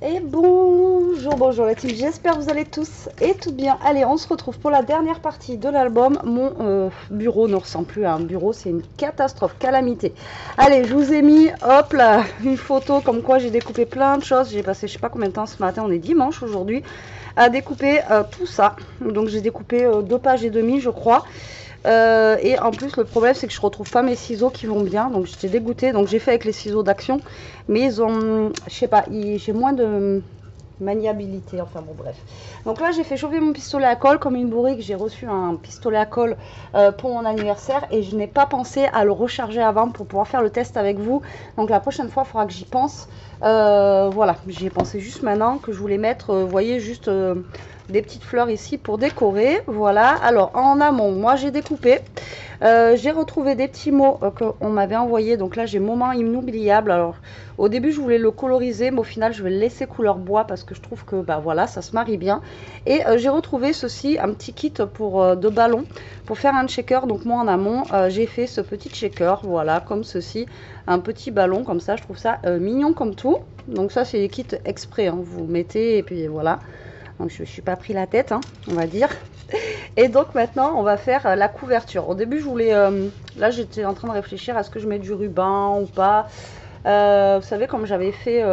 Et bonjour, bonjour la team, j'espère que vous allez tous et tout bien. Allez, on se retrouve pour la dernière partie de l'album. Mon bureau ne ressemble plus à un bureau, c'est une catastrophe, calamité. Allez, je vous ai mis, hop là, une photo comme quoi j'ai découpé plein de choses. J'ai passé je sais pas combien de temps ce matin, on est dimanche aujourd'hui, à découper tout ça. Donc j'ai découpé 2 pages et demie je crois. Et en plus le problème c'est que je retrouve pas mes ciseaux qui vont bien, donc j'étais dégoûtée. Donc j'ai fait avec les ciseaux d'Action, mais ils ont, je sais pas, j'ai moins de maniabilité, enfin bon bref. Donc là j'ai fait chauffer mon pistolet à colle comme une bourrique. J'ai reçu un pistolet à colle pour mon anniversaire et je n'ai pas pensé à le recharger avant pour pouvoir faire le test avec vous. Donc la prochaine fois il faudra que j'y pense. Voilà, j'y ai pensé juste maintenant que je voulais mettre, vous voyez, juste des petites fleurs ici pour décorer. Voilà, alors en amont moi j'ai découpé, j'ai retrouvé des petits mots qu'on m'avait envoyé. Donc là j'ai moment inoubliable. Alors au début je voulais le coloriser, mais au final je vais le laisser couleur bois parce que je trouve que bah voilà, ça se marie bien. Et j'ai retrouvé ceci, un petit kit pour de ballons pour faire un shaker. Donc moi en amont j'ai fait ce petit shaker, voilà, comme ceci, un petit ballon comme ça. Je trouve ça mignon comme tout. Donc ça c'est les kits exprès, hein. Vous mettez et puis voilà. Donc je ne suis pas pris la tête, hein, on va dire. Et donc maintenant on va faire la couverture. Au début je voulais, là j'étais en train de réfléchir à ce que je mets du ruban ou pas. Vous savez, comme j'avais fait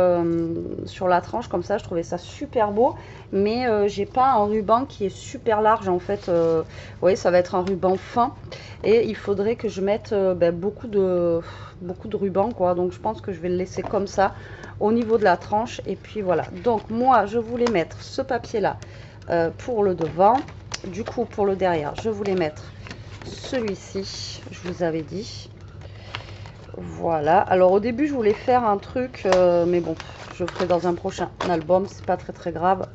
sur la tranche comme ça, je trouvais ça super beau, mais j'ai pas un ruban qui est super large en fait. Vous voyez, ça va être un ruban fin et il faudrait que je mette beaucoup de ruban quoi. Donc je pense que je vais le laisser comme ça au niveau de la tranche. Et puis voilà, donc moi je voulais mettre ce papier là pour le devant. Du coup pour le derrière je voulais mettre celui-ci, je vous avais dit. Voilà, alors au début je voulais faire un truc, mais bon, je ferai dans un prochain album, c'est pas très grave,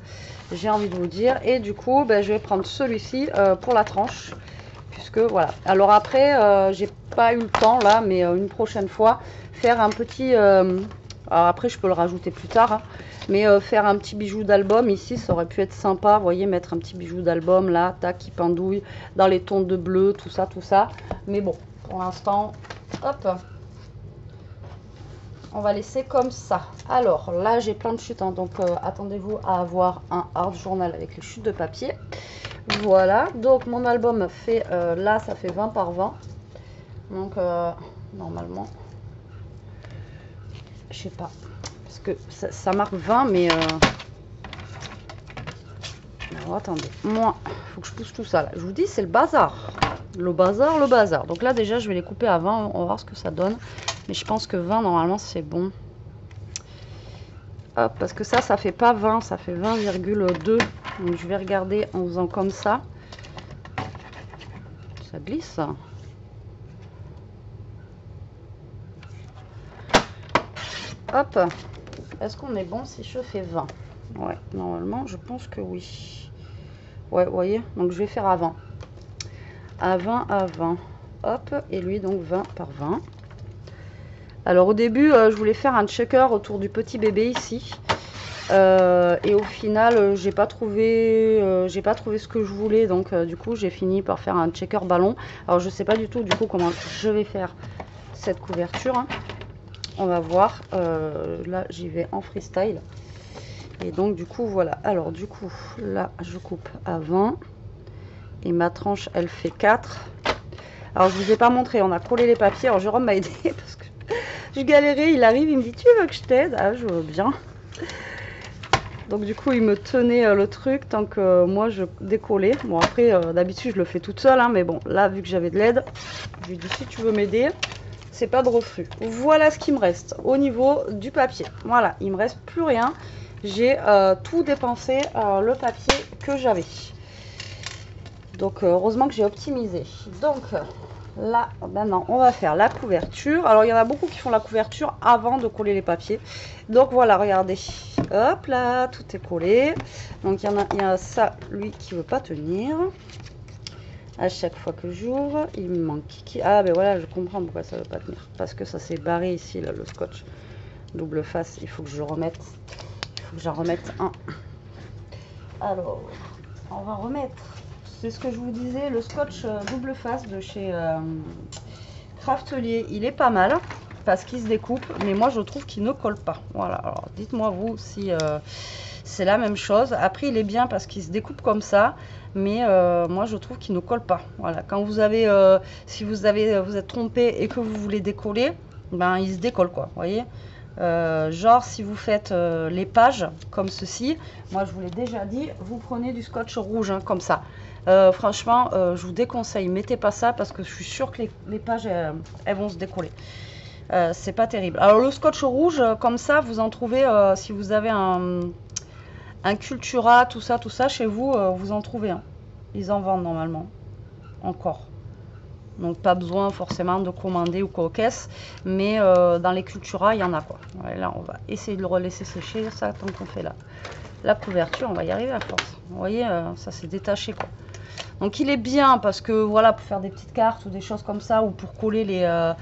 j'ai envie de vous dire. Et du coup, je vais prendre celui-ci pour la tranche, puisque voilà. Alors après, j'ai pas eu le temps là, mais une prochaine fois, faire un petit... alors après, je peux le rajouter plus tard, hein, mais faire un petit bijou d'album ici, ça aurait pu être sympa. Vous voyez, mettre un petit bijou d'album là, tac, qui pendouille dans les tons de bleu, tout ça. Mais bon, pour l'instant, hop, on va laisser comme ça. Alors là j'ai plein de chutes, hein, donc attendez-vous à avoir un hard journal avec les chutes de papier. Voilà, donc mon album fait là ça fait 20 par 20. Donc normalement, je sais pas, parce que ça marque 20, mais alors, attendez, moi faut que je pousse tout ça là. Je vous dis, c'est le bazar. Le bazar. Donc là déjà je vais les couper à 20, on va voir ce que ça donne. Mais je pense que 20 normalement c'est bon. Hop, parce que ça fait pas 20, ça fait 20,2. Donc je vais regarder en faisant comme ça. Ça glisse. Hop. Est-ce qu'on est bon si je fais 20? Ouais, normalement je pense que oui. Ouais, vous voyez, donc je vais faire à 20. À 20, à 20. Hop, et lui donc 20 par 20. Alors au début, je voulais faire un checker autour du petit bébé ici. Et au final, j'ai pas trouvé ce que je voulais. Donc du coup, j'ai fini par faire un checker ballon. Alors je sais pas du tout du coup comment je vais faire cette couverture, hein. On va voir. Là, j'y vais en freestyle. Et donc du coup, voilà. Alors du coup, là, je coupe à 20. Et ma tranche, elle fait 4. Alors je vous ai pas montré, on a collé les papiers. Alors Jérôme m'a aidé parce que je galérais. Il arrive, il me dit tu veux que je t'aide? Ah, je veux bien. Donc du coup il me tenait le truc tant que moi je décollais. Bon après d'habitude je le fais toute seule, hein, mais bon là vu que j'avais de l'aide, je lui ai dit si tu veux m'aider, c'est pas de refus. Voilà ce qui me reste au niveau du papier. Voilà, il me reste plus rien. J'ai tout dépensé le papier que j'avais. Donc heureusement que j'ai optimisé. Donc là maintenant on va faire la couverture. Alors il y en a beaucoup qui font la couverture avant de coller les papiers. Donc voilà, regardez. Hop là, tout est collé. Donc il y a ça, lui qui veut pas tenir. À chaque fois que j'ouvre, il me manque qui. Ah ben voilà, je comprends pourquoi ça veut pas tenir. Parce que ça s'est barré ici là, le scotch double face. Il faut que je remette. Il faut que j'en remette un. Alors, on va remettre. C'est ce que je vous disais, le scotch double face de chez Craftelier, il est pas mal. parce qu'il se découpe, mais moi je trouve qu'il ne colle pas. Voilà, alors dites-moi vous si c'est la même chose. Après il est bien parce qu'il se découpe comme ça, mais moi je trouve qu'il ne colle pas. Voilà, quand vous avez, si vous êtes trompé et que vous voulez décoller, ben il se décolle quoi, vous voyez. Genre si vous faites les pages comme ceci, moi je vous l'ai déjà dit, vous prenez du scotch rouge hein, comme ça. Franchement, je vous déconseille, mettez pas ça parce que je suis sûre que les pages elles vont se décoller. C'est pas terrible. Alors le scotch rouge comme ça, vous en trouvez si vous avez un Cultura, tout ça chez vous, vous en trouvez un. Ils en vendent normalement encore. Donc pas besoin forcément de commander ou quoi aux caisses, mais dans les Cultura il y en a quoi. Ouais, là on va essayer de le relaisser sécher ça tant qu'on fait la couverture, on va y arriver à force. Vous voyez, ça s'est détaché quoi. Donc il est bien parce que voilà, pour faire des petites cartes ou des choses comme ça, ou pour coller les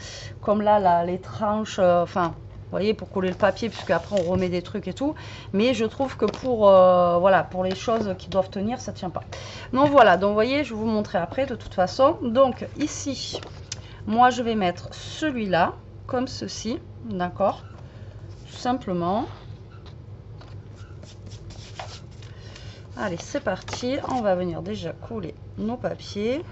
comme là les tranches, enfin vous voyez, pour coller le papier, puisque après on remet des trucs et tout. Mais je trouve que pour voilà, pour les choses qui doivent tenir, ça tient pas. Donc voilà, donc vous voyez, je vais vous montrer après de toute façon. Donc ici, moi je vais mettre celui-là comme ceci, d'accord, tout simplement. Allez, c'est parti. On va venir déjà coller nos papiers.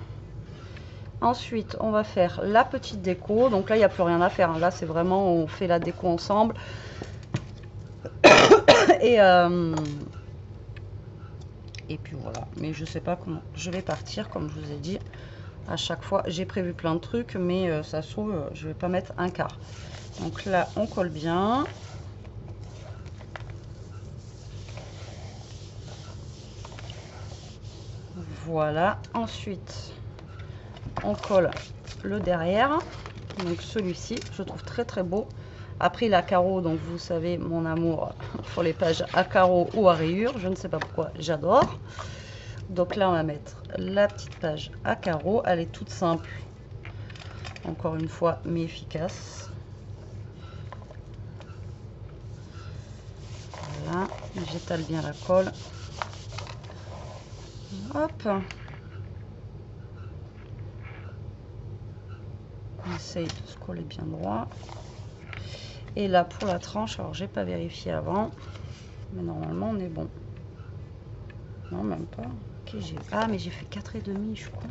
Ensuite, on va faire la petite déco. Donc là, il n'y a plus rien à faire. Là, c'est vraiment, on fait la déco ensemble. Et puis voilà. Mais je sais pas comment je vais partir, comme je vous ai dit. À chaque fois, j'ai prévu plein de trucs, mais ça se trouve, je vais pas mettre un quart. Donc là, on colle bien. Voilà. Ensuite, on colle le derrière. Donc celui-ci, je trouve très très beau. Après la carreau, donc vous savez mon amour pour les pages à carreaux ou à rayures. Je ne sais pas pourquoi, j'adore. Donc là, on va mettre la petite page à carreaux. Elle est toute simple. Encore une fois, mais efficace. Voilà, j'étale bien la colle. Hop. On essaye de se coller bien droit. Et là, pour la tranche, alors j'ai pas vérifié avant, mais normalement, on est bon. Non, même pas. Okay, ah, mais j'ai fait 4,5, je crois.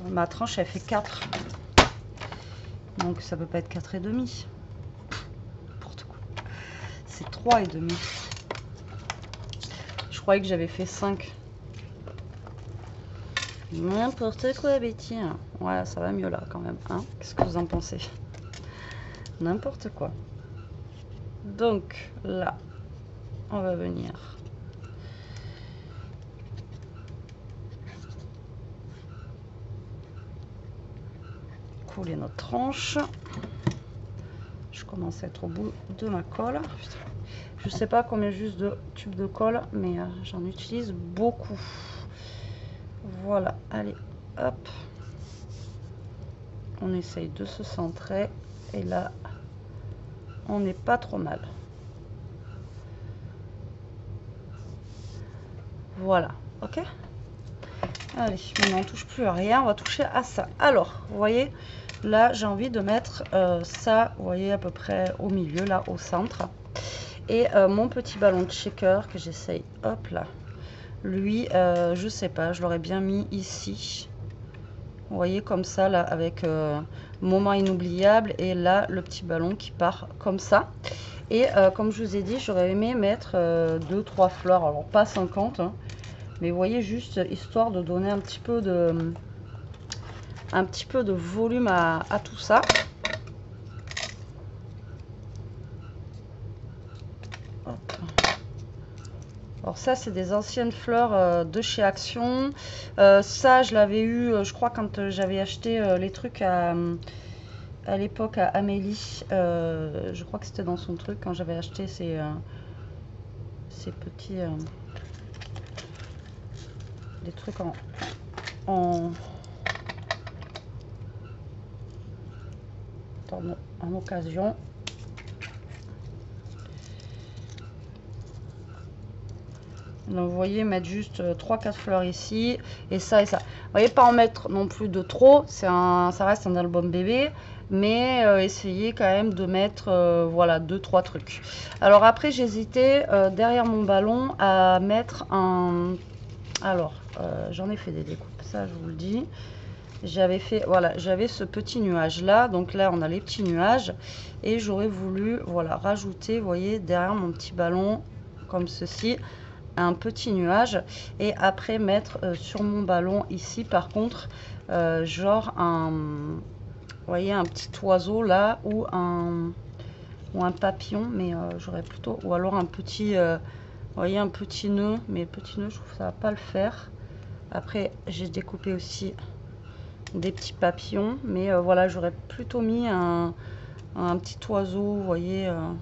Ma tranche, elle fait 4. Donc, ça peut pas être 4,5. N'importe quoi. C'est 3,5. Je croyais que j'avais fait 5. N'importe quoi, Betty. Ouais, ça va mieux là, quand même. Hein, qu'est-ce que vous en pensez? N'importe quoi. Donc, là, on va venir... couler notre tranche. Je commence à être au bout de ma colle. Je sais pas combien juste de tubes de colle, mais j'en utilise beaucoup. Voilà, allez, hop. On essaye de se centrer. Et là, on n'est pas trop mal. Voilà, ok. Allez, maintenant on touche plus à rien, on va toucher à ça. Alors, vous voyez, là j'ai envie de mettre ça, vous voyez, à peu près au milieu, là, au centre. Et mon petit ballon de shaker que j'essaye, hop là, lui, je sais pas, je l'aurais bien mis ici. Vous voyez, comme ça, là, avec moment inoubliable. Et là, le petit ballon qui part comme ça. Et comme je vous ai dit, j'aurais aimé mettre 2-3 fleurs, alors pas 50, hein. Mais vous voyez, juste histoire de donner un petit peu de volume à tout ça. Hop. Alors ça, c'est des anciennes fleurs de chez Action. Ça, je l'avais eu, je crois, quand j'avais acheté les trucs à l'époque à Amélie. Je crois que c'était dans son truc quand j'avais acheté ces petits... des trucs en occasion. Donc vous voyez, mettre juste 3-4 fleurs ici et ça et ça. Vous voyez, pas en mettre non plus de trop, ça reste un album bébé, mais essayez quand même de mettre voilà 2-3 trucs. Alors après j'hésitais derrière mon ballon à mettre un, alors j'en ai fait des découpes, ça je vous le dis. J'avais fait, voilà, j'avais ce petit nuage là, donc là on a les petits nuages et j'aurais voulu, voilà, rajouter, vous voyez, derrière mon petit ballon comme ceci, un petit nuage, et après mettre sur mon ballon ici par contre genre un, vous voyez, un petit oiseau là, ou un papillon, mais j'aurais plutôt, ou alors un petit vous voyez, un petit nœud, mais petit nœud je trouve que ça va pas le faire. Après j'ai découpé aussi des petits papillons, mais voilà, j'aurais plutôt mis un petit oiseau, vous voyez, un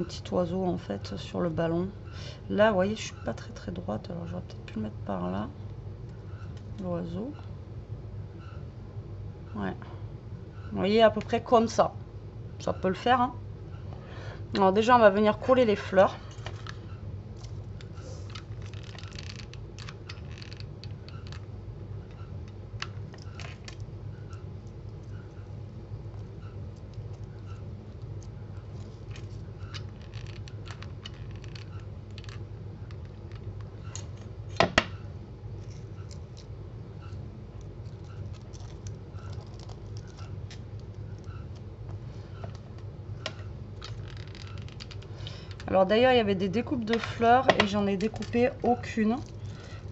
petit oiseau en fait sur le ballon. Là vous voyez, je suis pas très droite, alors j'aurais peut-être pu le mettre par là, l'oiseau. Ouais, vous voyez, à peu près comme ça peut le faire, hein. Alors déjà on va venir coller les fleurs. Alors d'ailleurs il y avait des découpes de fleurs et j'en ai découpé aucune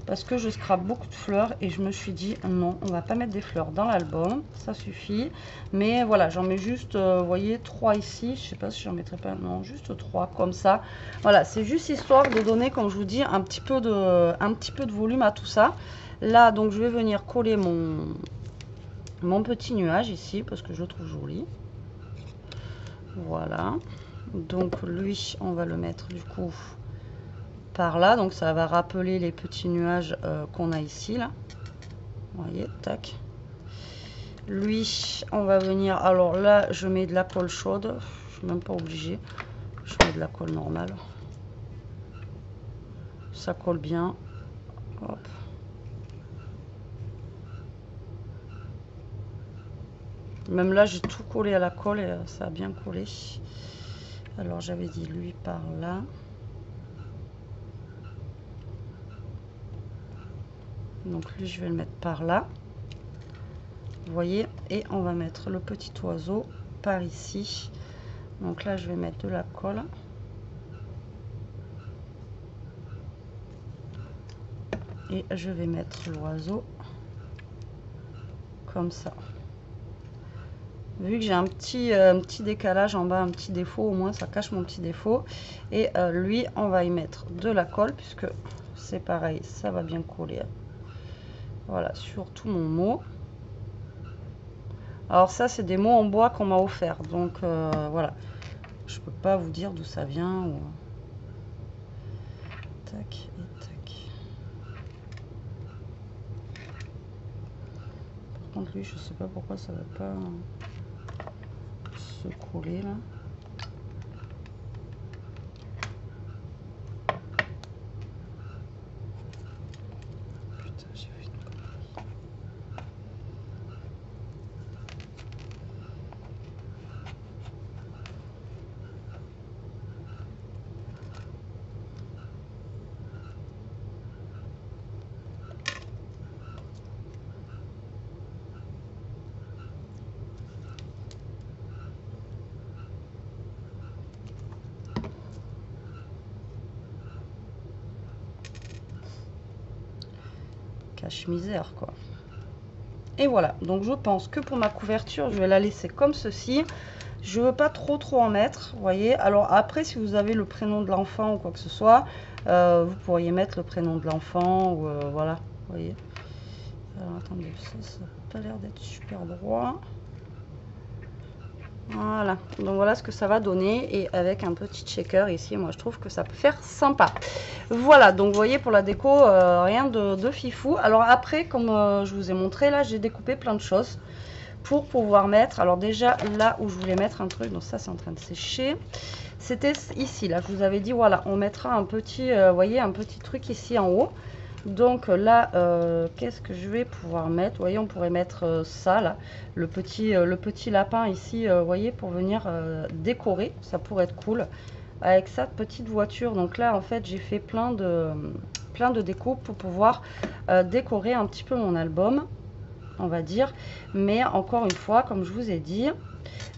parce que je scrape beaucoup de fleurs et je me suis dit non, on va pas mettre des fleurs dans l'album, ça suffit. Mais voilà, j'en mets juste, vous voyez, 3 ici, je sais pas si j'en mettrai pas, non, juste 3 comme ça. Voilà, c'est juste histoire de donner, comme je vous dis, un petit peu de volume à tout ça. Là donc je vais venir coller mon petit nuage ici parce que je le trouve joli. Voilà, donc lui on va le mettre du coup par là, donc ça va rappeler les petits nuages qu'on a ici là, vous voyez, tac. Lui on va venir, alors là je mets de la colle chaude, je suis même pas obligée, je mets de la colle normale, ça colle bien. Hop. Même là j'ai tout collé à la colle et ça a bien collé. Alors j'avais dit lui par là. Donc lui je vais le mettre par là. Vous voyez, et on va mettre le petit oiseau par ici. Donc là je vais mettre de la colle. Et je vais mettre l'oiseau comme ça. Vu que j'ai un petit décalage en bas, un petit défaut, au moins ça cache mon petit défaut. Et lui, on va y mettre de la colle, puisque c'est pareil, ça va bien coller. Voilà, sur tout mon mot. Alors ça, c'est des mots en bois qu'on m'a offert. Donc voilà, je peux pas vous dire d'où ça vient. Ou... Tac et tac. Par contre, lui, je sais pas pourquoi ça va pas se coller là. Putain, j'ai fait une connerie. Cache-misère quoi. Et voilà, donc je pense que pour ma couverture je vais la laisser comme ceci. Je veux pas trop en mettre, vous voyez. Alors après, si vous avez le prénom de l'enfant ou quoi que ce soit, vous pourriez mettre le prénom de l'enfant ou voilà, vous voyez. Alors attendez, ça n'a pas l'air d'être super droit. Voilà, donc voilà ce que ça va donner, et avec un petit shaker ici, moi je trouve que ça peut faire sympa. Voilà, donc vous voyez, pour la déco, rien de fifou. Alors après, comme je vous ai montré, là j'ai découpé plein de choses pour pouvoir mettre. Alors déjà là où je voulais mettre un truc, donc ça c'est en train de sécher, c'était ici, là je vous avais dit, voilà, on mettra un petit, voyez, un petit truc ici en haut. Donc là, qu'est-ce que je vais pouvoir mettre? Vous voyez, on pourrait mettre ça là, le petit lapin ici, vous voyez, pour venir décorer. Ça pourrait être cool avec sa petite voiture. Donc là, en fait, j'ai fait plein de découpes pour pouvoir décorer un petit peu mon album, on va dire. Mais encore une fois, comme je vous ai dit,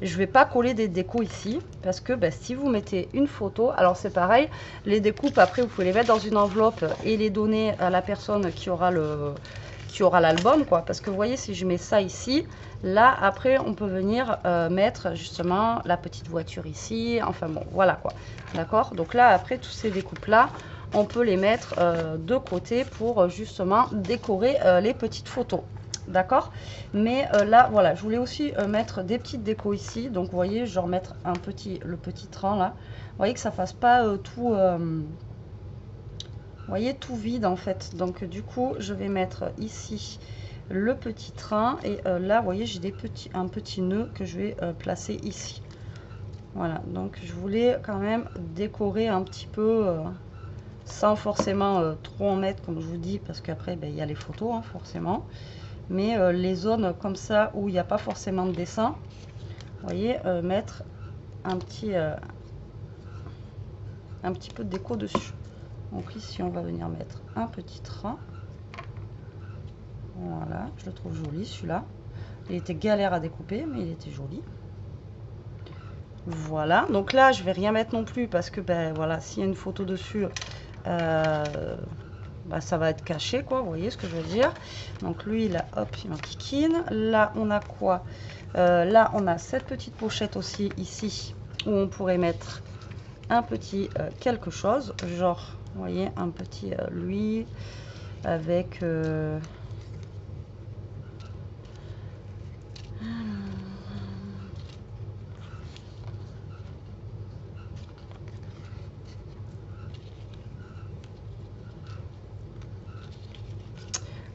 je vais pas coller des décos ici parce que si vous mettez une photo, alors c'est pareil, les découpes après vous pouvez les mettre dans une enveloppe et les donner à la personne qui aura l'album, quoi. Parce que vous voyez, si je mets ça ici, là après on peut venir mettre justement la petite voiture ici, enfin bon, voilà quoi, d'accord. Donc là après, tous ces découpes là, on peut les mettre de côté pour justement décorer les petites photos. D'accord, mais là voilà, je voulais aussi mettre des petites décos ici. Donc vous voyez, genre mettre le petit train là, vous voyez que ça fasse pas tout vous voyez, tout vide en fait. Donc du coup je vais mettre ici le petit train et là vous voyez, j'ai un petit nœud que je vais placer ici. Voilà, donc je voulais quand même décorer un petit peu sans forcément trop en mettre, comme je vous dis, parce qu'après il y a les photos hein, forcément. Mais les zones comme ça où il n'y a pas forcément de dessin, vous voyez, mettre un petit peu de déco dessus. Donc ici on va venir mettre un petit train. Voilà, je le trouve joli celui-là. Il était galère à découper, mais il était joli. Voilà, donc là je vais rien mettre non plus parce que voilà, s'il y a une photo dessus, ça va être caché, quoi, vous voyez ce que je veux dire. Donc lui là, hop, il m'enquiquine. Là on a quoi? Là on a cette petite pochette aussi ici où on pourrait mettre un petit quelque chose, genre vous voyez, un petit lui avec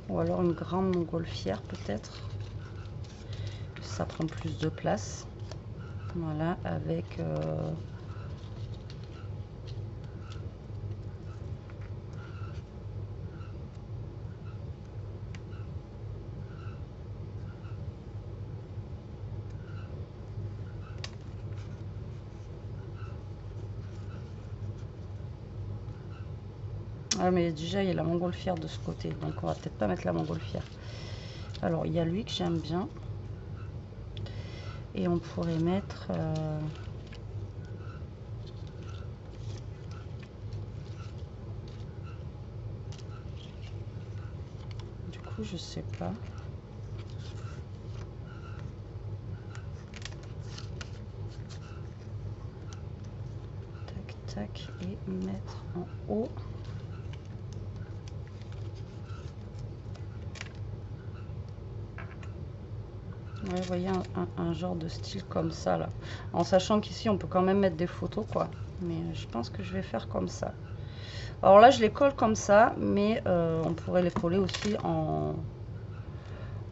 ou alors une grande montgolfière peut-être, ça prend plus de place. Voilà, avec ah, mais déjà il y a la montgolfière de ce côté, donc on va peut-être pas mettre la montgolfière. Alors il y a lui que j'aime bien et on pourrait mettre du coup je sais pas. Tac tac, et mettre en haut. Ouais, vous voyez, un genre de style comme ça là, en sachant qu'ici on peut quand même mettre des photos, quoi, mais je pense que je vais faire comme ça. Alors là je les colle comme ça, mais on pourrait les coller aussi en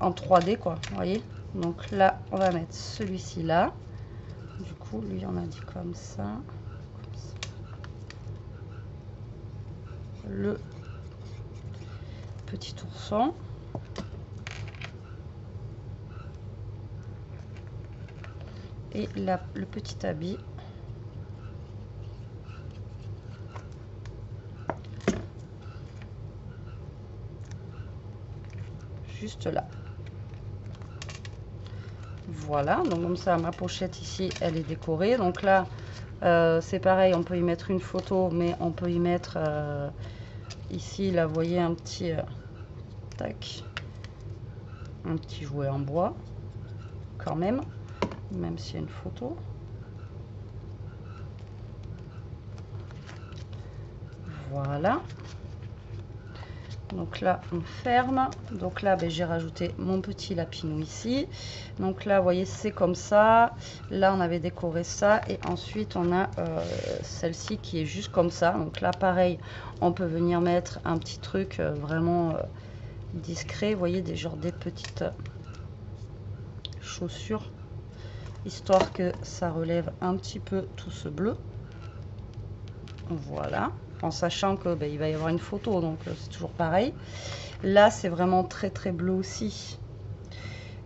3D, quoi, vous voyez. Donc là on va mettre celui-ci là, du coup lui on a dit comme ça. Le petit ourson. Et là, le petit habit. Juste là. Voilà, donc comme ça ma pochette ici elle est décorée. Donc là c'est pareil, on peut y mettre une photo, mais on peut y mettre ici là vous voyez un petit tac, un petit jouet en bois quand même s'il y a une photo. Voilà, donc là on ferme. Donc là j'ai rajouté mon petit lapinou ici. Donc là vous voyez c'est comme ça. Là on avait décoré ça et ensuite on a celle-ci qui est juste comme ça. Donc là pareil, on peut venir mettre un petit truc vraiment discret, vous voyez, des petites chaussures, histoire que ça relève un petit peu tout ce bleu. Voilà, en sachant que il va y avoir une photo, donc c'est toujours pareil. Là c'est vraiment très très bleu aussi,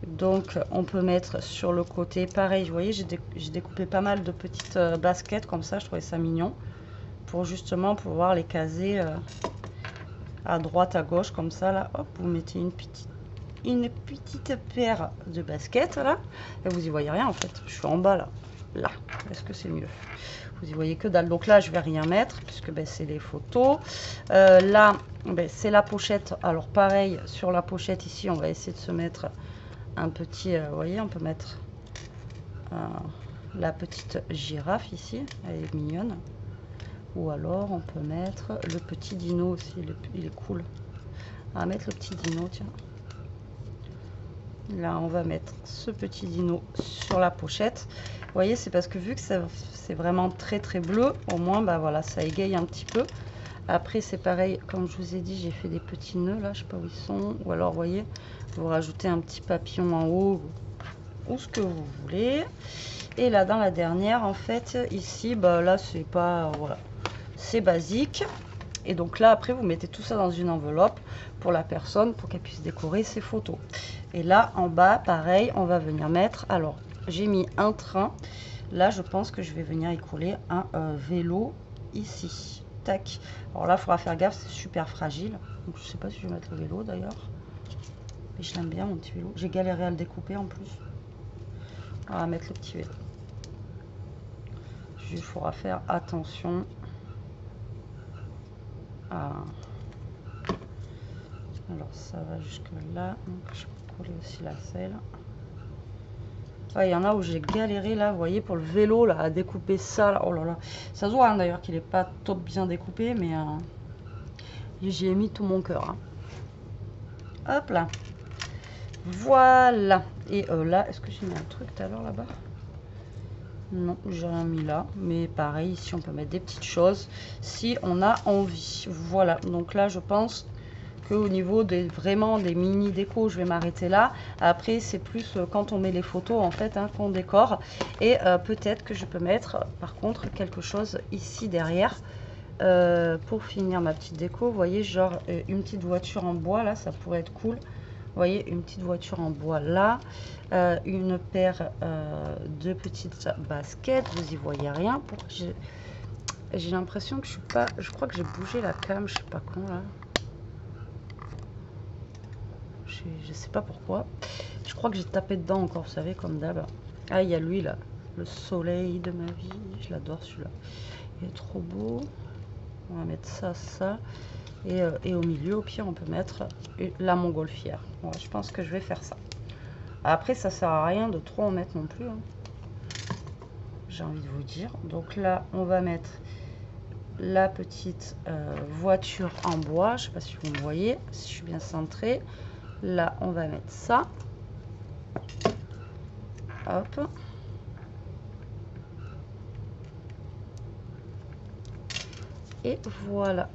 donc on peut mettre sur le côté pareil. Vous voyez, j'ai découpé pas mal de petites baskets comme ça, je trouvais ça mignon, pour justement pouvoir les caser à droite à gauche comme ça. Là hop, vous mettez une petite paire de baskets là, et vous y voyez rien en fait. Je suis en bas là, est-ce que c'est mieux? Vous y voyez que dalle. Donc là je vais rien mettre puisque c'est les photos. Là c'est la pochette. Alors pareil, sur la pochette ici on va essayer de se mettre un petit, vous voyez, on peut mettre la petite girafe ici, elle est mignonne. Ou alors on peut mettre le petit dino aussi, il est cool. On va mettre le petit dino, tiens. Là, on va mettre ce petit dino sur la pochette. Vous voyez, c'est parce que vu que c'est vraiment très très bleu, au moins, voilà, ça égaye un petit peu. Après, c'est pareil, comme je vous ai dit, j'ai fait des petits nœuds là, je sais pas où ils sont. Ou alors, vous voyez, vous rajoutez un petit papillon en haut ou ce que vous voulez. Et là, dans la dernière, en fait, ici, là, c'est pas, voilà, c'est basique. Et donc là, après, vous mettez tout ça dans une enveloppe pour la personne, pour qu'elle puisse décorer ses photos. Et là, en bas, pareil, on va venir mettre... Alors, j'ai mis un train. Là, je pense que je vais venir y coller un vélo ici. Tac. Alors là, il faudra faire gaffe, c'est super fragile. Donc, je sais pas si je vais mettre le vélo, d'ailleurs. Mais je l'aime bien, mon petit vélo. J'ai galéré à le découper, en plus. On va mettre le petit vélo. Il faudra faire attention. Alors ça va jusque là, donc je peux coller aussi la selle. Il y en a où j'ai galéré là, vous voyez, pour le vélo là, à découper ça là. Oh là là, ça se voit d'ailleurs qu'il n'est pas top bien découpé, mais j'y ai mis tout mon cœur. Hop là, voilà. Et là, est-ce que j'ai mis un truc tout à l'heure là-bas? Non, j'ai rien mis là, mais pareil, ici on peut mettre des petites choses si on a envie. Voilà, donc là je pense que au niveau vraiment des mini déco, je vais m'arrêter là. Après c'est plus quand on met les photos en fait qu'on décore. Et peut-être que je peux mettre par contre quelque chose ici derrière pour finir ma petite déco. Vous voyez, genre une petite voiture en bois là, ça pourrait être cool. Vous voyez, une petite voiture en bois là, une paire de petites baskets, vous y voyez rien. J'ai l'impression que je suis pas, je crois que j'ai bougé la cam, je sais pas quand là. Je sais pas pourquoi. Je crois que j'ai tapé dedans encore, vous savez, comme d'hab. Ah, il y a lui là, le soleil de ma vie, je l'adore celui-là. Il est trop beau. On va mettre ça. Et au milieu, au pire, on peut mettre la montgolfière. Ouais, je pense que je vais faire ça. Après, ça sert à rien de trop en mettre non plus. J'ai envie de vous dire. Donc là, on va mettre la petite voiture en bois. Je ne sais pas si vous me voyez, si je suis bien centrée. Là, on va mettre ça. Hop. Et voilà.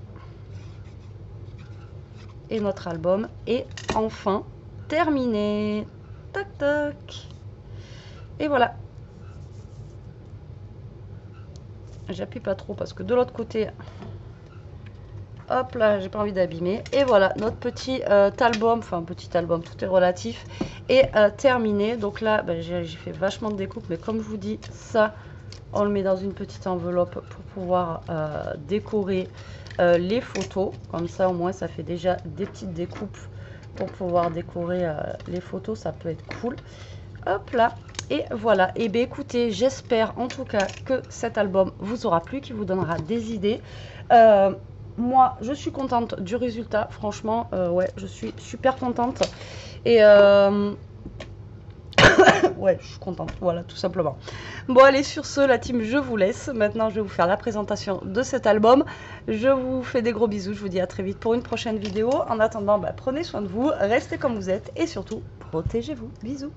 Et notre album est enfin terminé. Tac tac. Et voilà. J'appuie pas trop parce que de l'autre côté, hop là, j'ai pas envie d'abîmer. Et voilà, notre petit album, enfin petit album, tout est relatif, est terminé. Donc là, j'ai fait vachement de découpe, mais comme je vous dis, ça, on le met dans une petite enveloppe pour pouvoir décorer les photos. Comme ça, au moins, ça fait déjà des petites découpes pour pouvoir décorer les photos. Ça peut être cool. Hop là. Et voilà. Et bien, écoutez, j'espère en tout cas que cet album vous aura plu, qu'il vous donnera des idées. Moi, je suis contente du résultat. Franchement, ouais, je suis super contente. Et ouais, je suis contente, voilà, tout simplement. Bon, allez, sur ce, la team, je vous laisse. Maintenant, je vais vous faire la présentation de cet album. Je vous fais des gros bisous. Je vous dis à très vite pour une prochaine vidéo. En attendant, prenez soin de vous, restez comme vous êtes et surtout, protégez-vous. Bisous.